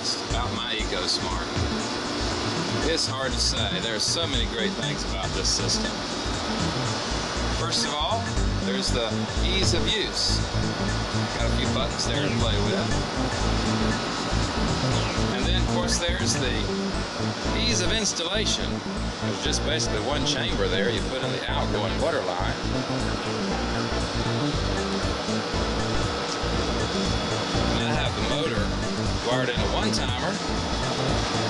best about my EcoSmarte? It's hard to say. There are so many great things about this system. First of all, there's the ease of use. Got a few buttons there to play with. And then, of course, there's the ease of installation. There's just basically one chamber there. You put in the outgoing water line. And I have the motor wired in a one-timer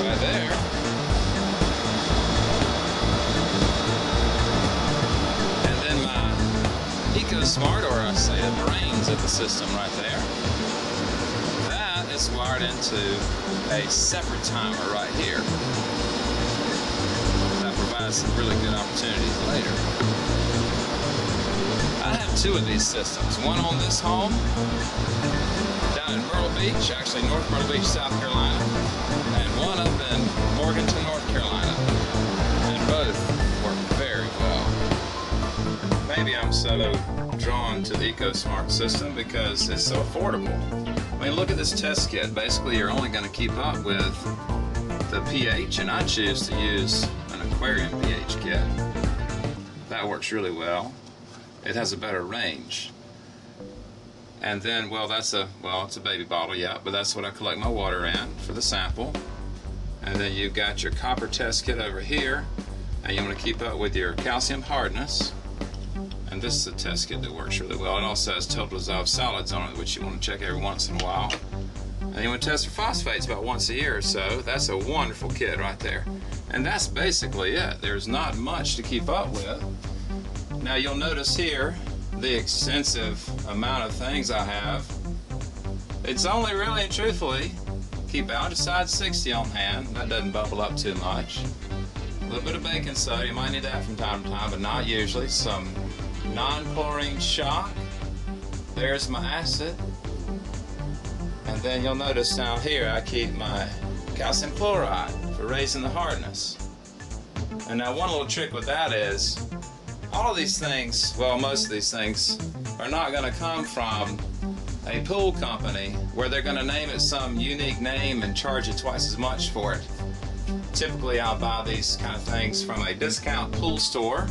right there. And then my EcoSmarte, or I say the brains of the system right there, that is wired into a separate timer right here. That provides some really good opportunities later. I have two of these systems. One on this home down in Myrtle Beach, actually North Myrtle Beach, South Carolina, and one up in Morganton, North Carolina. And both work very well. Maybe I'm so drawn to the EcoSmarte system because it's so affordable. I mean, look at this test kit. Basically, you're only going to keep up with the pH, and I choose to use an aquarium pH kit. That works really well. It has a better range. And then, well, it's a baby bottle, yeah, but that's what I collect my water in for the sample. And then you've got your copper test kit over here, and you want to keep up with your calcium hardness. And this is a test kit that works really well. It also has total dissolved solids on it, which you want to check every once in a while. And you want to test for phosphates about once a year or so. That's a wonderful kit right there. And that's basically it. There's not much to keep up with. Now you'll notice here the extensive amount of things I have. It's only really and truthfully keep algicide 60 on hand. That doesn't bubble up too much. A little bit of baking soda, you might need that from time to time, but not usually. Some non-chlorine shock. There's my acid. And then you'll notice down here I keep my calcium chloride for raising the hardness. And now one little trick with that is all of these things, well, most of these things are not going to come from a pool company where they're going to name it some unique name and charge you twice as much for it. Typically I'll buy these kind of things from a discount pool store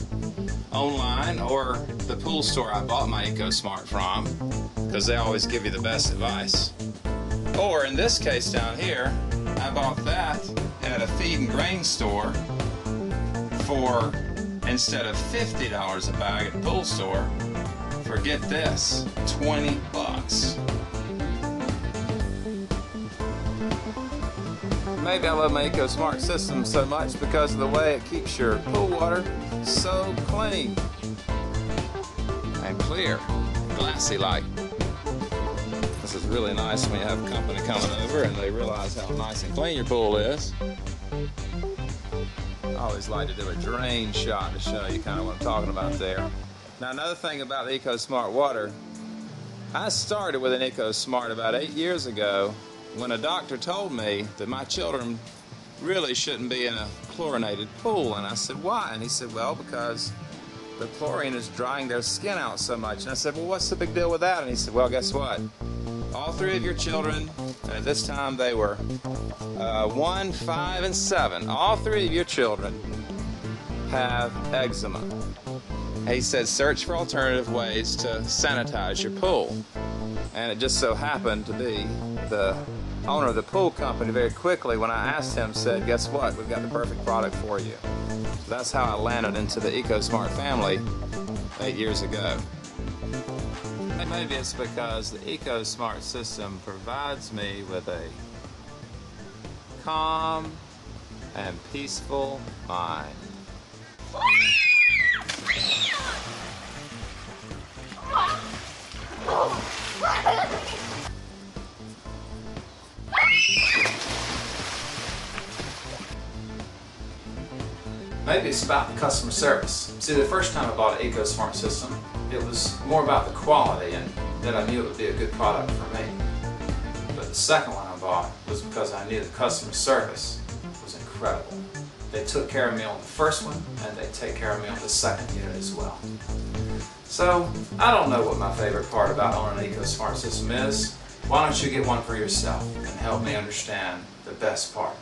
online, or the pool store I bought my EcoSmarte from, because they always give you the best advice. Or in this case down here, I bought that at a feed and grain store for, instead of $50 a bag at the pool store, for, get this, 20 bucks. Maybe I love my EcoSmarte system so much because of the way it keeps your pool water so clean and clear, glassy like. This is really nice when you have company coming over and they realize how nice and clean your pool is. I always like to do a drain shot to show you kind of what I'm talking about there. Now another thing about the EcoSmarte water, I started with an EcoSmarte about 8 years ago when a doctor told me that my children really shouldn't be in a chlorinated pool. And I said, why? And he said, well, because the chlorine is drying their skin out so much. And I said, well, what's the big deal with that? And he said, well, guess what? All three of your children, and at this time they were 1, 5, and 7, all three of your children have eczema. And he said, search for alternative ways to sanitize your pool. And it just so happened to be the owner of the pool company very quickly, when I asked him, said, guess what, we've got the perfect product for you. So that's how I landed into the EcoSmarte family 8 years ago. Maybe it's because the EcoSmarte system provides me with a calm and peaceful mind. Maybe it's about the customer service. See, the first time I bought an EcoSmarte system, it was more about the quality and that I knew it would be a good product for me. But the second one I bought was because I knew the customer service was incredible. They took care of me on the first one, and they take care of me on the second unit as well. So, I don't know what my favorite part about owning an EcoSmarte system is. Why don't you get one for yourself and help me understand the best part?